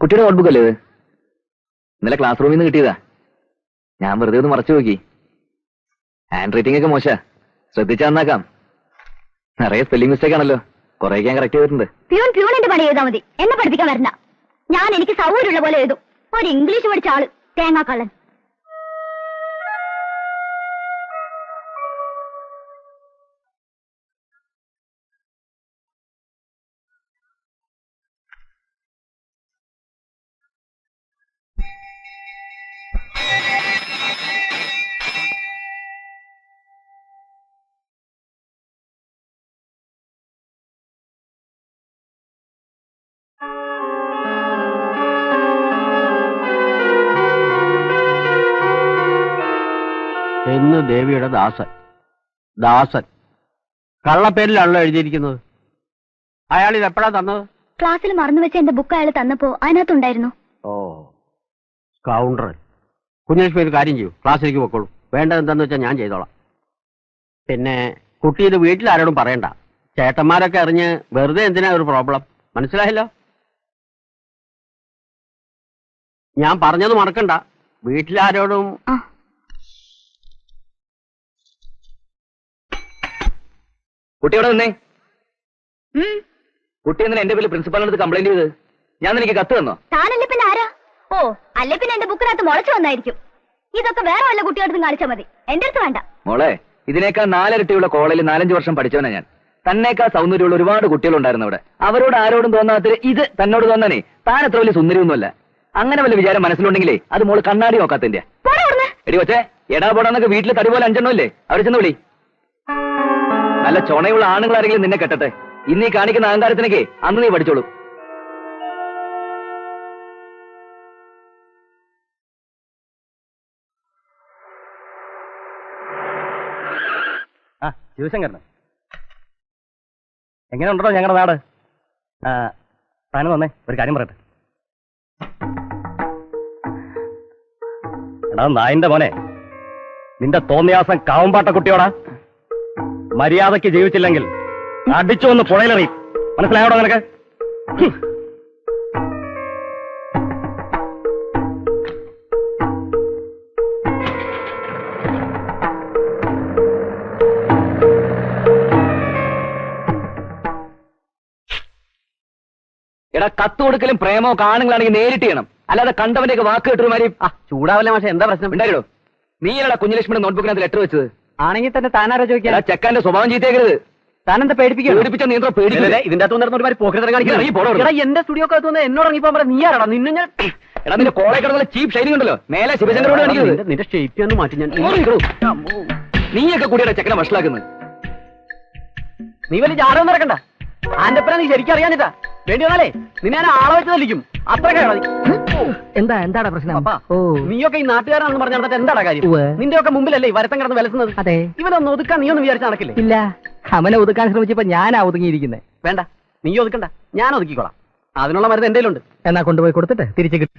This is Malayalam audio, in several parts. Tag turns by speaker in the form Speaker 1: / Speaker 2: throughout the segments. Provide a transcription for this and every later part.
Speaker 1: കുട്ടിയുടെ നോട്ട്ബുക്ക് അല്ലേ ഇത്? ഇന്നലെ ക്ലാസ് റൂമിൽ നിന്ന് കിട്ടിയതാ. ഞാൻ വെറുതെ ഒന്ന് മറച്ചു നോക്കി. ഹാൻഡ് റൈറ്റിംഗ് ഒക്കെ മോശ, ശ്രദ്ധിച്ചാ നന്നാക്കാം. നിറയെ സ്പെല്ലിംഗ് മിസ്റ്റേക്ക് ആണല്ലോ, കുറെ ഞാൻ കറക്റ്റ് ചെയ്തിട്ടുണ്ട്.
Speaker 2: പ്യൂണിന്റെ പണി എഴുതാ മതി, എന്നെ പഠിപ്പിക്കാൻ വരണ്ട. ഞാൻ എനിക്ക് സൗകര്യമുള്ള പോലെ എഴുതും. ഒരു ഇംഗ്ലീഷ് പഠിച്ച ആള് തേങ്ങാക്കള്ളൻ.
Speaker 3: എന്ന് ദേവിയുടെ ദാസൻ. ദാസൻ കള്ളപ്പേരിലാണല്ലോ എഴുതിയിരിക്കുന്നത്. അയാൾ ഇത് എപ്പോഴാ തന്നത്?
Speaker 2: ക്ലാസ്സിൽ മറന്നു വെച്ച എന്റെ ബുക്ക് അയാൾ തന്നപ്പോ അതിനകത്തുണ്ടായിരുന്നു.
Speaker 3: ഓ, കൗണ്ടർ. കുഞ്ഞലക്ഷ്മി ഒരു കാര്യം ചെയ്യൂ, ക്ലാസ്സിലേക്ക് പൊക്കോളൂ. വേണ്ടത് എന്താന്ന് വെച്ചാൽ ഞാൻ ചെയ്തോളാം. പിന്നെ കുട്ടി ഇത് വീട്ടിൽ ആരോടും പറയണ്ട. ചേട്ടന്മാരൊക്കെ അറിഞ്ഞ് വെറുതെ എന്തിനാ ഒരു പ്രോബ്ലം, മനസ്സിലായല്ലോ? ഞാൻ പറഞ്ഞത് മറക്കണ്ട. വീട്ടിലാരോടും.
Speaker 1: കുട്ടിയോടെ നിന്നേ. കുട്ടി എന്തിനാ എന്റെ പേര് പ്രിൻസിപ്പാളിനടുത്ത് കംപ്ലൈന്റ് ചെയ്ത്? ഞാൻ നിനക്ക് കത്ത് തന്നോ?
Speaker 2: താനല്ലേ പിന്നെ ആരാ? ഓ, അല്ലേ പിന്നെ എന്റെ ബുക്കിനകത്ത് മുളച്ചു വന്നായിരിക്കും. ഇതൊക്കെ വേറെ വല്ല കുട്ടിയോടത്തും കാണിച്ചാൽ മതി, എന്റെ അടുത്ത് വേണ്ട.
Speaker 1: മോളെ, ഇതിനേക്കാൾ 4 ഇരട്ടിയുള്ള കോളേജിൽ 4-5 വർഷം പഠിച്ചവനാ ഞാൻ. തന്നേക്കാൾ സൗന്ദര്യമുള്ള ഒരുപാട് കുട്ടികളുണ്ടായിരുന്നു അവിടെ. അവരോട് ആരോടും തോന്നാത്ത ഇത് തന്നോട് തോന്നാനേ താൻ എത്ര വലിയ സുന്ദരിയൊന്നുമല്ല. അങ്ങനെ വല്ല വിചാരം മനസ്സിലുണ്ടെങ്കിലേ അത് മോള് കണ്ണാടി നോക്കാത്തതിന്റെ. എടി കൊച്ചേ, എടാ പോടാന്നൊക്കെ വീട്ടിൽ തടി പോലെ 5 ഇല്ലേ, അവർ ചെന്ന് വിളി. നല്ല ചുണയുള്ള ആണുങ്ങൾ ആരെങ്കിലും നിന്നെ കെട്ടട്ടെ. ഇന്ന് ഈ കാണിക്കുന്ന അഹങ്കാരത്തിനൊക്കെ അന്ന് നീ പഠിച്ചോളൂ.
Speaker 4: ശിവശങ്കരന് എങ്ങനെ ഉണ്ടോ ഞങ്ങളുടെ നാട്? താനും വന്നേ, ഒരു കാര്യം പറയട്ടെ. എടാ നായിന്റെ മോനെ, നിന്റെ തോന്നിയാസം കാവുംപാട്ട കുട്ടിയോടാ. മര്യാദയ്ക്ക് ജീവിച്ചില്ലെങ്കിൽ അടിച്ചു വന്ന് പുഴയിലെറി. മനസ്സിലായോടോ നിനക്ക്?
Speaker 1: എടാ, കത്ത് കൊടുക്കലും പ്രേമോ കാണുകളാണെങ്കിൽ നേരിട്ട് ചെയ്യണം, അല്ലാതെ കണ്ടവന്റെ ഒക്കെ വാക്ക് കേട്ടൊരുമാതിരി.
Speaker 3: ചൂടാവല്ലേ മാഷെ, എന്താ പ്രശ്നം?
Speaker 1: ഉണ്ടായിടോ, നീയല്ലടാ കുഞ്ഞലക്ഷ്മിയുടെ നോട്ട്ബുക്കിനകത്ത് ലെറ്റർ വെച്ചത്.
Speaker 3: ആണെങ്കിൽ തന്നെ താനാരോ ചോദിക്കാൻ?
Speaker 1: ചെക്കാന്റെ സ്വഭാവം ചെയ്തേക്കരുത്.
Speaker 3: താനെന്താ പേടിപ്പിച്ച
Speaker 1: നീന്തോ പേടിക്കില്ലേ?
Speaker 3: ഇതിന്റെ അകത്ത് വന്നിരുന്ന പോക്കറ്റ് കാണിക്കണം. എന്റെ സ്റ്റുഡിയോ എന്നോട് ഇറങ്ങിപ്പോ നീ ആരാടാ? നിന്നെ ഞാൻ
Speaker 1: എടാ, നിന്റെ കോളേജ് കിടന്നുള്ള ചീപ്പ് ഷൈനിങ് ഉണ്ടല്ലോ, മേലെ ശിവശങ്കരോട് കാണിക്കുന്നത്.
Speaker 3: നിന്റെ ഷേപ്പ് ഒന്ന് മാറ്റി ഞാൻ.
Speaker 1: നീയൊക്കെ കൂടിയുടെ ചെക്കനെ വഷളാക്കുന്നത്.
Speaker 3: നീ വലിയ ജാടൊന്നും ഇറക്കണ്ട. ആന്റപ്പന നീ ശരിക്കും അറിയാഞ്ഞിട്ടാ. വേണ്ടി വന്നാലേ നിന്നെ ഞാൻ ആളെ വെച്ച് തല്ലിക്കും. അത്രയൊക്കെ എന്താടാ പ്രശ്നം? നീയൊക്കെ ഈ നാട്ടുകാരാണെന്ന് പറഞ്ഞ നടന്നിട്ട് എന്താടാ കാര്യം? നിന്റെ ഒക്കെ മുമ്പിലല്ലേ ഈ വരത്തം കിടന്ന് വിലസുന്നത്? അതെ, ഇവനൊന്ന് ഒതുക്കാൻ നീ ഒന്ന് വിചാരിച്ച നടക്കില്ലേ? ഇല്ല, അവനെ ഒതുക്കാൻ ശ്രമിച്ചപ്പോ ഞാനാ ഒതുങ്ങിയിരിക്കുന്നത്. വേണ്ട, നീ ഒതുക്കണ്ട, ഞാൻ ഒതുക്കിക്കോളാം. അതിനുള്ള മരുന്ന് എന്റെ ഉണ്ട്. എന്നാ കൊണ്ടുപോയി കൊടുത്തിട്ട് തിരിച്ചു കിട്ടും.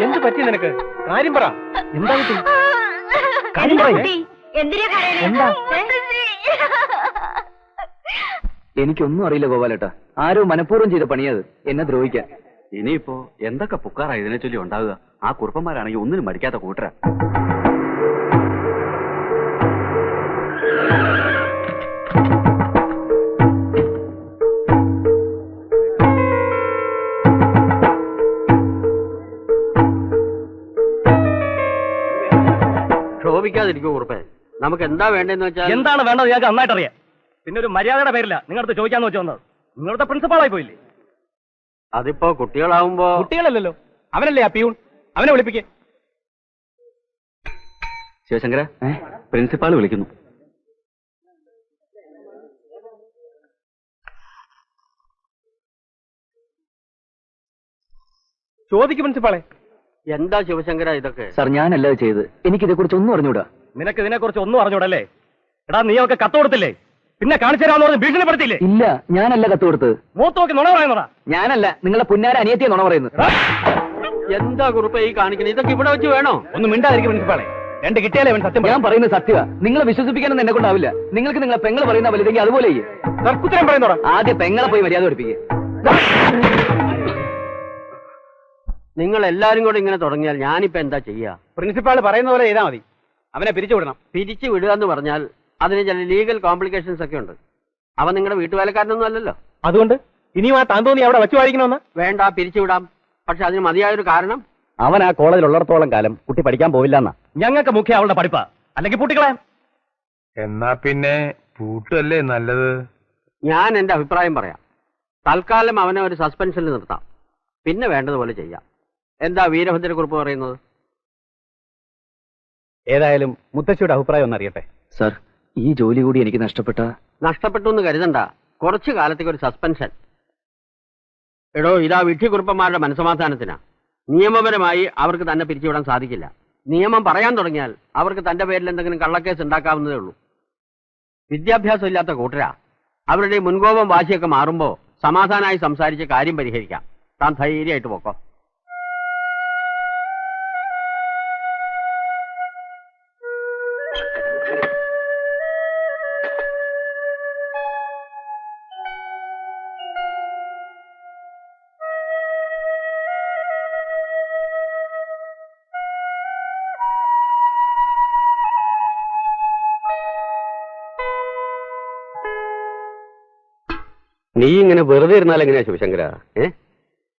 Speaker 4: എന്ത് പറ്റി നിനക്ക്? കാര്യം പറ. എന്താ കുട്ടി? കാര്യം
Speaker 2: എന്താ
Speaker 4: പറയ്.
Speaker 2: കുട്ടി? എന്തിനാ കരയണേ?
Speaker 4: എന്താ?
Speaker 1: എനിക്കൊന്നും അറിയില്ല ഗോപാലേട്ടാ. ആരോ മനഃപൂർവ്വം ചെയ്ത പണിയത് എന്നെ ദ്രോഹിക്കാൻ.
Speaker 5: ഇനിയിപ്പോ എന്തൊക്കെ പുക്കാറാ ഇതിനെ ചൊല്ലി ഉണ്ടാവുക? ആ കുറുപ്പന്മാരാണെങ്കിൽ ഒന്നിനും മടിക്കാത്ത കൂട്ടരാ.
Speaker 3: ക്ഷോഭിക്കാതിരിക്കൂ കുറുപ്പേ. നമുക്ക് എന്താ വേണ്ടെന്ന് വെച്ചാൽ
Speaker 4: എന്താണ് വേണ്ടത് ഞങ്ങൾക്ക് നന്നായിട്ട് അറിയാം. പിന്നെ ഒരു മര്യാദയുടെ പേരില്ല നിങ്ങളടുത്ത് ചോദിക്കാന്ന് വെച്ച് വന്നത്. നിങ്ങളുടെ പ്രിൻസിപ്പാളായി പോയില്ലേ?
Speaker 3: അതിപ്പോ കുട്ടികളാവുമ്പോ
Speaker 4: കുട്ടികളല്ലല്ലോ, അവനല്ലേ ആ പിയൂൺ. അവനെ വിളിപ്പിക്കേ.
Speaker 5: ശിവശങ്കര, പ്രിൻസിപ്പാൾ വിളിക്കുന്നു.
Speaker 4: ചോദിക്കും പ്രിൻസിപ്പാളെ.
Speaker 3: എന്താ ശിവശങ്കര ഇതൊക്കെ?
Speaker 1: സാർ ഞാനല്ല ഇത് ചെയ്ത്. എനിക്കിതെ കുറിച്ച് ഒന്നും അറിഞ്ഞൂടാ.
Speaker 4: നിനക്ക് ഇതിനെ കുറിച്ച് ഒന്നും അറിഞ്ഞൂടല്ലേ? എടാ നീ ഒക്കെ കത്ത് കൊടുത്തില്ലേ? പിന്നെ കാണിച്ചു തരാമെന്ന് പറഞ്ഞ് ഭീഷണിപ്പെടുത്തിയില്ലേ?
Speaker 1: ഇല്ല, ഞാനല്ല കത്ത് കൊടുത്തത്.
Speaker 4: മൂത്ത് നോക്കി നുണ പറയുന്നടാ.
Speaker 1: ഞാനല്ല, നിങ്ങളെ പുന്നാര അനിയത്തിയെ നുണ പറയുന്നത്.
Speaker 3: എന്താ കുറുപ്പേ ഈ കാണിക്കുന്നത്? ഇതൊക്കെ ഇവിടെ വെച്ച് വേണോ?
Speaker 4: ഒന്നും മിണ്ടാതിരിക്കും പ്രിൻസിപ്പാളെ. രണ്ട് കിട്ടിയാലേ അവൻ സത്യം
Speaker 1: ഞാൻ പറയുന്നത് സത്യമാ. നിങ്ങളെ വിശ്വസിപ്പിക്കാനൊന്നും എന്നെ കൊണ്ടാവില്ല. നിങ്ങൾക്ക് നിങ്ങളെ പെങ്ങളെ പറയുന്ന വലുതെങ്കിൽ അതുപോലെ ചെയ്യ്.
Speaker 4: തർക്കുത്തരം പറയുന്നോടാ.
Speaker 1: ആദ്യം പെങ്ങളെ പോയി മര്യാദ പഠിപ്പിക്കുക.
Speaker 3: നിങ്ങൾ എല്ലാരും കൂടെ ഇങ്ങനെ തുടങ്ങിയാൽ ഞാനിപ്പോ എന്താ ചെയ്യാ?
Speaker 4: പ്രിൻസിപ്പാൾ പറയുന്ന പോലെ ചെയ്താൽ മതി. അവനെ പിരിച്ചു വിടണം.
Speaker 3: പിരിച്ചു വിടുക എന്ന് പറഞ്ഞാൽ അതിന് ചില ലീഗൽ കോംപ്ലിക്കേഷൻസ് ഒക്കെ ഉണ്ട്. അവൻ നിങ്ങളുടെ വീട്ടുവേലക്കാരനൊന്നും അല്ലല്ലോ.
Speaker 4: അതുകൊണ്ട് ഇനിയും ആ താൻ തോന്നി അവിടെ വെച്ചു വായിക്കണമെന്ന്?
Speaker 3: വേണ്ട, പിരിച്ചു വിടാം. പക്ഷെ അതിന് മതിയായൊരു കാരണം.
Speaker 4: അവൻ ആ കോളേജിൽ ഉള്ളിടത്തോളം കാലം കുട്ടി പഠിക്കാൻ പോവില്ല എന്നാ. ഞങ്ങൾക്ക് മുഖ്യ അവളുടെ പഠിപ്പാ. അല്ലെങ്കിൽ പൂട്ടിക്കളയാം.
Speaker 6: എന്നാ പിന്നെ പൂട്ടല്ലേ നല്ലത്.
Speaker 3: ഞാൻ എന്റെ അഭിപ്രായം പറയാം. തൽക്കാലം അവനെ ഒരു സസ്പെൻഷനിൽ നിർത്താം. പിന്നെ വേണ്ടതുപോലെ ചെയ്യാം. എന്താ വീരഭദ്രക്കുറിപ്പ് പറയുന്നത്?
Speaker 4: ഏതായാലും മുത്തശ്ശിയുടെ അഭിപ്രായം ഒന്നറിയട്ടെ.
Speaker 1: സാർ, ഈ ജോലി കൂടി എനിക്ക്
Speaker 3: നഷ്ടപ്പെട്ടു എന്ന് കരുതണ്ട. കുറച്ചു കാലത്തേക്ക് ഒരു സസ്പെൻഷൻ. എടോ, ഇതാ വിഡ്ഢിക്കുറുപ്പന്മാരുടെ മനസ്സമാധാനത്തിനാ. നിയമപരമായി അവർക്ക് തന്നെ പിരിച്ചുവിടാൻ സാധിക്കില്ല. നിയമം പറയാൻ തുടങ്ങിയാൽ അവർക്ക് തന്റെ പേരിൽ എന്തെങ്കിലും കള്ളക്കേസ് ഉണ്ടാക്കാവുന്നതേ ഉള്ളൂ. വിദ്യാഭ്യാസം ഇല്ലാത്ത കൂട്ടരാ. അവരുടെ മുൻകോപം വാശിയൊക്കെ മാറുമ്പോ സമാധാനമായി സംസാരിച്ച് കാര്യം പരിഹരിക്കാം. താൻ ധൈര്യമായിട്ട് പോക്കോ.
Speaker 5: നീ ഇങ്ങനെ വെറുതെ ഇരുന്നാൽ എങ്ങനെയാ ശിവശങ്കര?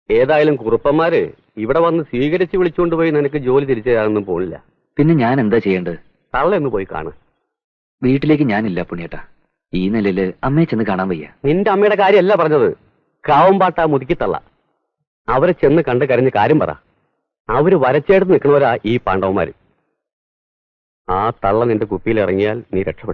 Speaker 5: ഏതായാലും കുറുപ്പന്മാര് ഇവിടെ വന്ന് സ്വീകരിച്ച് വിളിച്ചുകൊണ്ട് പോയി നിനക്ക് ജോലി തിരിച്ചു തരാനൊന്നും പോണില്ല.
Speaker 1: പിന്നെ ഞാൻ എന്താ ചെയ്യേണ്ടത്?
Speaker 5: തള്ളയൊന്ന് പോയി കാണ്.
Speaker 1: വീട്ടിലേക്ക് ഞാനില്ല പുണ്യേട്ടാ. ഈ നിലയില് അമ്മയെ ചെന്ന് കാണാൻ വയ്യ.
Speaker 5: നിന്റെ അമ്മയുടെ കാര്യമല്ല പറഞ്ഞത്. കാവമ്പാട്ട മുതുക്കിത്തള്ള. അവരെ ചെന്ന് കണ്ട് കരഞ്ഞ് കാര്യം പറ. അവര് വരച്ചെടുത്ത് നിൽക്കുന്നവരാ ഈ പാണ്ഡവന്മാര്. ആ തള്ള നിന്റെ കുപ്പിയിൽ ഇറങ്ങിയാൽ നീ രക്ഷപ്പെട്ടു.